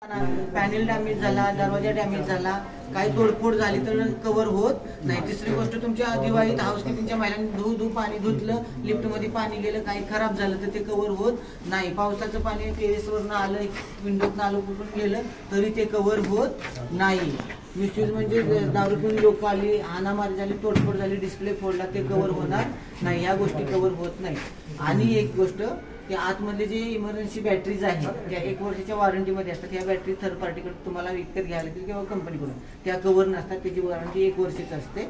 Panel damage झाला, दरवाजा damage झाला, काही तोडफोड झाली तर कव्हर होत नाही. तिसरी गोष्ट तुमच्या दिवाळीत हाऊसकीपिंगच्या महिलांनी धू पाणी धुतलं, लिफ्टमध्ये पाणी गेलं, काही खराब झालं तर ते कव्हर होत नाही. पावसाचं पाणी टेरेसवरनं आलं, विंडोतनं आलं, कुठून गेलं तरी ते कव्हर होत नाही. मिसयूज म्हणजे दारू पिऊन लोक आली, हाणामारी झाली, तोडफोड झाली, डिस्प्ले फोडला, ते कव्हर होणार नाही. ह्या गोष्टी कव्हर होत नाही. आणि एक गोष्ट, त्या आतमधले जे इमर्जन्सी बॅटरीज आहेत त्या 1 वर्षाच्या वॉरंटीमध्ये असतात. ह्या बॅटरी थर्ड पार्टीकडे तुम्हाला विकत घ्यायला लागतील किंवा कंपनीकडून, त्या कव्हर नसतात. त्याची वॉरंटी 1 वर्षाची असते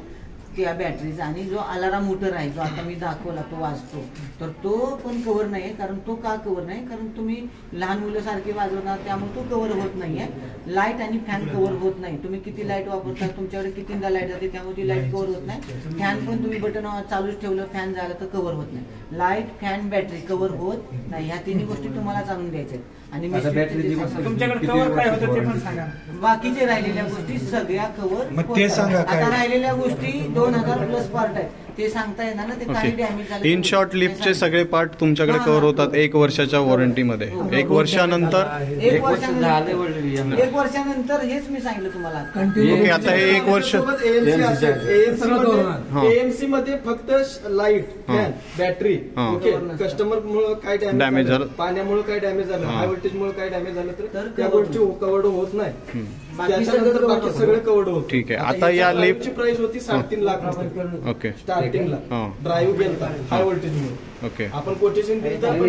त्या बॅटरीज. आणि जो अलाराम मोटर आहे, जो आता मी दाखवला, तो वाजतो, तर तो पण कव्हर नाही. कारण तो का कव्हर नाही? कारण तुम्ही लहान मुलं सारखे वाजवणार, त्यामुळे तो कव्हर होत नाहीये. लाईट आणि फॅन कव्हर होत नाही. तुम्ही किती लाईट वापरता, तुमच्याकडे कितींदा लाईट जाते, त्यामुळे ती लाईट कव्हर होत नाही. फॅन पण तुम्ही बटन चालूच ठेवलं, फॅन झालं तर कव्हर होत नाही. लाईट, फॅन, बॅटरी कव्हर होत नाही. ह्या तिन्ही गोष्टी तुम्हाला जाणून घ्यायच्या. आणि तुमच्याकडे कव्हर काय होतं ते पण सांगा. बाकीचे राहिलेल्या गोष्टी सगळ्या कव्हर. ते सांगा. आता राहिलेल्या गोष्टी 2000 प्लस पार्ट आहेत, ते सांगता येणार ना. ते काही डॅमेज झाले. इन शॉर्ट, लिफ्टचे सगळे पार्ट तुमच्याकडे कव्हर होतात 1 वर्षाच्या वॉरंटीमध्ये. 1 वर्षानंतर हेच मी सांगितलं तुम्हाला. ओके, आता हे 1 वर्ष एएमसी मध्ये फक्त light, fan, battery, okay. Customer मुळे काय डॅमेज झालं, पाण्यामुळे काय डॅमेज झालं, हाय व्होल्टेज मुळे काय डॅमेज झालं तर त्या गोष्टी कव्हर्ड होत नाही. त्याच्यानंतर बाकी सगळं कव्हर्ड होत. ठीक आहे. आता या लिफ्टची प्राइस होती 3.5 लाख. ओके. स्टार्टिंगला ड्राईव्ह गेलता हाय व्होल्टेज मुळे. ओके. आपण कोटेशन दिलं,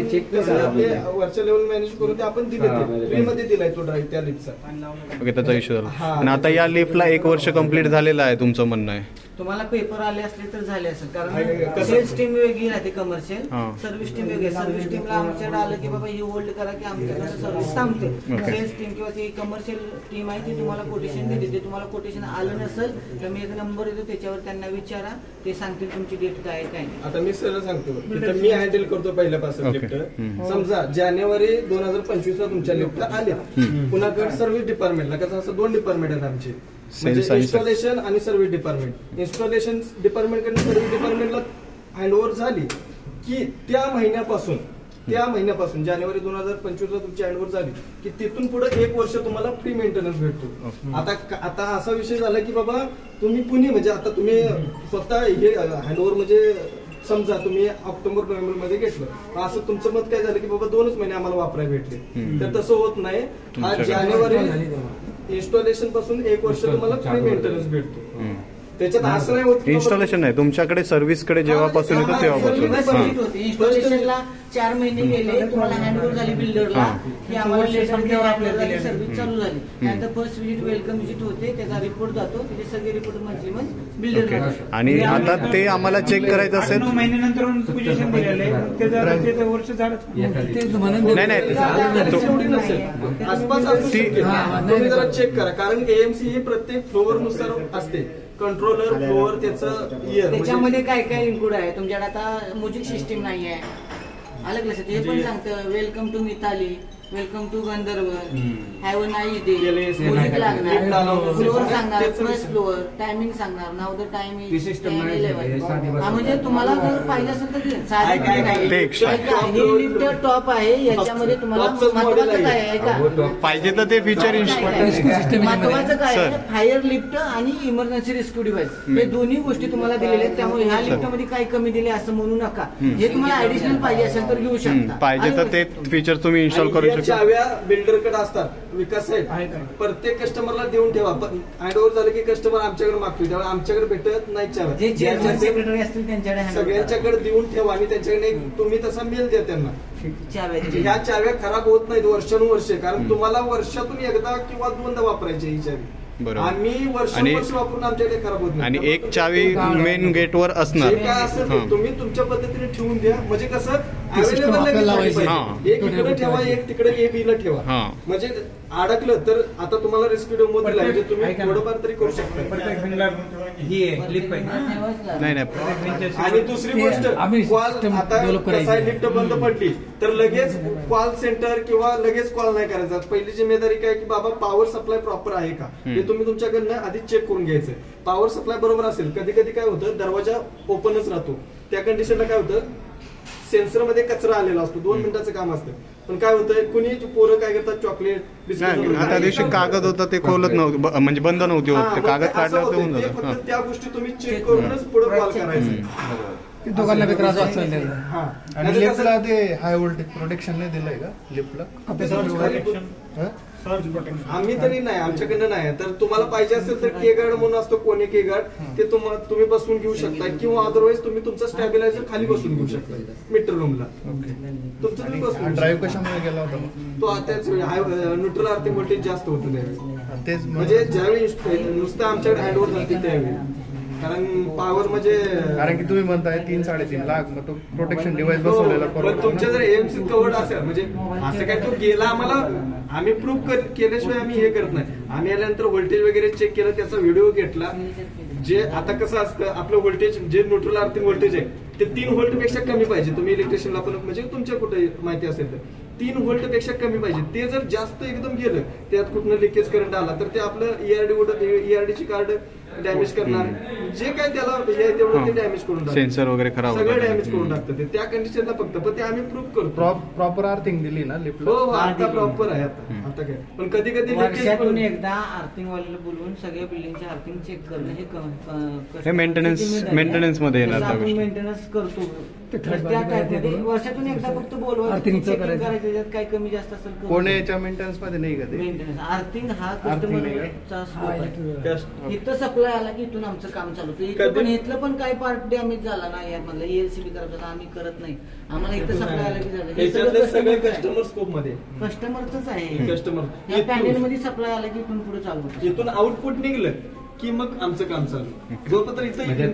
वरच्या लेवल मॅनेज करून ते आपण दिले, फ्री मध्ये दिलाय तो ड्राईव्ह त्या लिफ्टचा. ओके, त्याचा इश्यू झाला. आणि आता या लिफ्टला 1 वर्ष कंप्लीट झालेलं आहे, तुमचं म्हणणं आहे? तुम्हाला पेपर आले असले तर झाले असेल. कारण सेल्स टीम वेगळी राहते, कमर्शियल सर्व्हिस टीम वेगळी. सर्व्हिस टीमला आमच्याकडे आलं की बाबा ही होल्ड करा की आमच्याकडे सर्व्हिस थांबते. सेल्स टीम किंवा ती कमर्शियल टीम आहे, ती तुम्हाला कोटेशन देते. ते तुम्हाला कोटेशन आलं नसेल तर मी एक नंबर येतो, त्याच्यावर त्यांना विचारा, ते सांगतील तुमची डेट काय काय. आता मी सरळ सांगतो, मी हँडल करतो पहिल्यापासून लिफ्ट. समजा जानेवारी 2025 ला तुमच्या लिफ्टला आले, पुन्हा सर्व्हिस डिपार्टमेंटला, कसं असं 2 डिपार्टमेंट आहेत आमचे, इन्स्टॉलेशन आणि सर्व्हिस डिपार्टमेंट. इन्स्टॉलेशन डिपार्टमेंट कडून सर्व्हिस डिपार्टमेंटला हँडओव्हर झाली की त्या महिन्यापासून जानेवारी 2025 ला तुमची हँडओव्हर झाली की तिथून पुढे 1 वर्ष तुम्हाला फ्री मेंटेनन्स भेटतो. आता असा विषय झाला की बाबा तुम्ही पुणे, म्हणजे आता तुम्ही स्वतः हे हँडओव्हर, म्हणजे समजा तुम्ही ऑक्टोबर नोव्हेंबर मध्ये घेतलं, असं तुमचं मत काय झालं की बाबा 2च महिने आम्हाला वापरायला भेटले, तर तसं होत नाही. आज जानेवारी इन्स्टॉलेशन पासून 1 वर्ष तुम्हाला फ्री मेंटेनन्स भेटतो. त्याच्यात असं नाही होत इन्स्टॉलेशन नाही, तुमच्याकडे सर्व्हिसकडे जेव्हापासून येतो तेव्हापासून. इन्स्टॉलेशनला 4 महिने गेले, तुम्हाला हँडओव्हर झाली बिल्डरला की आम्हाला सर्व्हिस चालू झाली. त्यानंतर फर्स्ट विजिट, वेलकम विजिट होते, त्याचा रिपोर्ट जातो, त्याचे सगळे रिपोर्ट मंथली बिल्डर. आणि आता ते आम्हाला चेक करायचं असेल 9 महिन्यानंतर पोझिशन दिलेलं वर्ष झालं तुम्ही जरा चेक करा. कारण एएमसी ही प्रत्येक फ्लोअर नुसार असते. कंट्रोलर, फ्लोअर, त्याचं त्याच्यामध्ये काय काय इन्क्लूड आहे. तुमच्याकडे आता म्युझिक सिस्टीम नाही आहे, अलग लक्षात. हे पण सांगतं welcome to Mitali, welcome to Gandharva, have a nice day, music लागणार, फ्लोअर सांगणार, फर्स्ट फ्लोअर, टायमिंग सांगणार, नाव द टाइम इज 10-11. म्हणजे तुम्हाला जर पाहिजे असेल तर हे लिफ्ट टॉप आहे, याच्यामध्ये तुम्हाला महत्वाचं काय आहे का पाहिजे तर ते फीचर. महत्वाचं काय आहे, फायर लिफ्ट आणि इमर्जन्सी रेस्क्यू डिव्हाइस, हे दोन्ही गोष्टी तुम्हाला दिलेल्या आहेत. त्यामुळे ह्या लिफ्टमध्ये काय कमी दिले असं म्हणू नका. हे तुम्हाला ऍडिशनल पाहिजे असेल तर घेऊ शकता. पाहिजे तर ते फीचर तुम्ही इन्स्टॉल करू शकता. चाव्या बिल्डरकडे असतात, विकास साहेब. प्रत्येक कस्टमरला देऊन ठेवा. हँडओव्हर झालं की कस्टमर आमच्याकडे मागतो, त्यामुळे आमच्याकडे भेटत नाही चाव्या. सगळ्यांच्याकडे देऊन ठेवा आणि त्यांच्याकडे तुम्ही तसा मेल द्या त्यांना. ह्या चाव्या खराब होत नाहीत वर्षानुवर्षे, कारण तुम्हाला वर्षातून एकदा किंवा 2दा वापरायची ही चावी. आम्ही वर्ष वापरून आमच्याकडे खराब होत नाही. आणि एक चावी मेन गेटवर असणार. काय असेल तुम्ही तुमच्या पद्धतीने ठेवून द्या, म्हणजे कसं अवेलेबल एक इकडे ठेवा, एक तिकडे ए बी ला ठेवा. म्हणजे अडकलं तर आता तुम्हाला रेस्क्यू डेमो दिला, म्हणजे तुम्ही थोडंफार तरी करू शकता. आणि दुसरी गोष्ट, आता लिफ्ट बंद पडली तर लगेच कॉल सेंटर किंवा लगेच कॉल नाही करायचा. पहिली जिम्मेदारी काय की बाबा पॉवर सप्लाय प्रॉपर आहे का, हे तुम्ही तुमच्याकडनं आधी चेक करून घ्यायचं. पॉवर सप्लाय बरोबर असेल, कधी कधी काय होतं दरवाजा ओपनच राहतो, त्या कंडिशनला काय होतं सेन्सरमध्ये कचरा आलेला असतो, 2 मिनिटाचं काम असतं. पण काय होतंय, कुणी पोरं काय करतात, चॉकलेट नाही त्या दिवशी कागद होता ते खोलत नव्हतं, म्हणजे बंद नव्हती होत, ते कागद काढल्यावर ते होऊन जातं. फक्त त्या गोष्टी तुम्ही चेक करूनच पुढे कॉल करायचं. दोघांना बी त्रास असेल. आणि लिफ्टला ते हाय व्होल्टेज प्रोटेक्शन नाही दिलंय का लिफ्टला? आम्ही तरी नाही, आमच्याकडनं नाही. तर तुम्हाला पाहिजे असेल तर के गार्ड म्हणून असतो, कोणी के गार्ड, ते तुम्ही बसून घेऊ शकता, किंवा अदरवाईज तुम्ही तुमचा स्टॅबिलायझर खाली बसून घेऊ शकता मीटर रूमला. तुमचं तुम्ही बसून ड्राईव्ह कशामुळे गेला होता मग? तो त्याच न्यूट्रल अर्थिंग व्होल्टेज जास्त होतं त्यावेळी. तेच म्हणजे ज्यावेळी नुसतं आमच्याकडे हँडओव्हर झाली त्यावेळी, कारण पॉवर म्हणजे कारण की तुम्ही म्हणताय 3-3.5 लाख, मग तो प्रोटेक्शन डिव्हाइस बसवलेला पण तुमच्या जर एएमसी कवर्ड असेल, म्हणजे असं काय तो गेला, आम्हाला आम्ही प्रूव्ह केल्याशिवाय आम्ही हे करत नाही. आम्ही आल्यानंतर व्होल्टेज वगैरे चेक केलं, त्याचा व्हिडिओ घेतला. जे आता कसं असतं, आपलं व्होल्टेज जे न्यूट्रल अर्थिंग व्होल्टेज आहे ते 3 व्होल्ट पेक्षा कमी पाहिजे. तुम्ही इलेक्ट्रिशियनला पण, म्हणजे तुमच्या कुठे माहिती असेल तर 3 व्होल्ट पेक्षा कमी पाहिजे. ते जर जास्त एकदम गेलं, त्यात कुठनं लिकेज करंट आला तर ते आपलं ईआरडीची कार्ड डॅमेज करणार, जे काय त्याला तेवढं ते डॅमेज करून टाकतं, सेन्सर वगैरे खराब सगळं डॅमेज करून टाकतं ते त्या कंडिशनला. फक्त पण ते आम्ही प्रूव्ह करतो. प्रॉपर अर्थिंग दिली ना लिफ्टला? हो, आता प्रॉपर आहे. आता काय, पण कधी कधी वर्षातून एकदा आर्थिंग वाल्याला बोलवून सगळ्या बिल्डिंगचे आर्थिंग चेक करणं हे मेंटेनन्स मध्ये येणार त्या गोष्टी. मेंटेनन्स करतो त्या टाईपमध्ये वर्षातून एकदा फक्त बोलवायचं, चेकिंग करायचं, त्याच्यात काय कमी जास्त असेल कोणी याच्या मेंटेनन्स मध्ये नाही का ते? मेंटेनन्स आर्थिंग हा कस्टमरचा स्कोप आहे. इथं सप्लाय आला की इथून आमचं काम चालू होतं. इथं पण इथलं पण काय पार्ट डॅमेज झाला ना यामधलं, ELCB करत होता, आम्ही करत नाही. आम्हाला इथं सप्लाय आला की झालं, हे सगळं कस्टमर स्कोप मध्ये कस्टमरच आहे. कस्टमर या पॅनेल मध्ये सप्लाय आला की इथून पुढे चालू होतं. इथून आउटपुट निघलं की मग आमचं काम चालू. जोपर्यंत इथं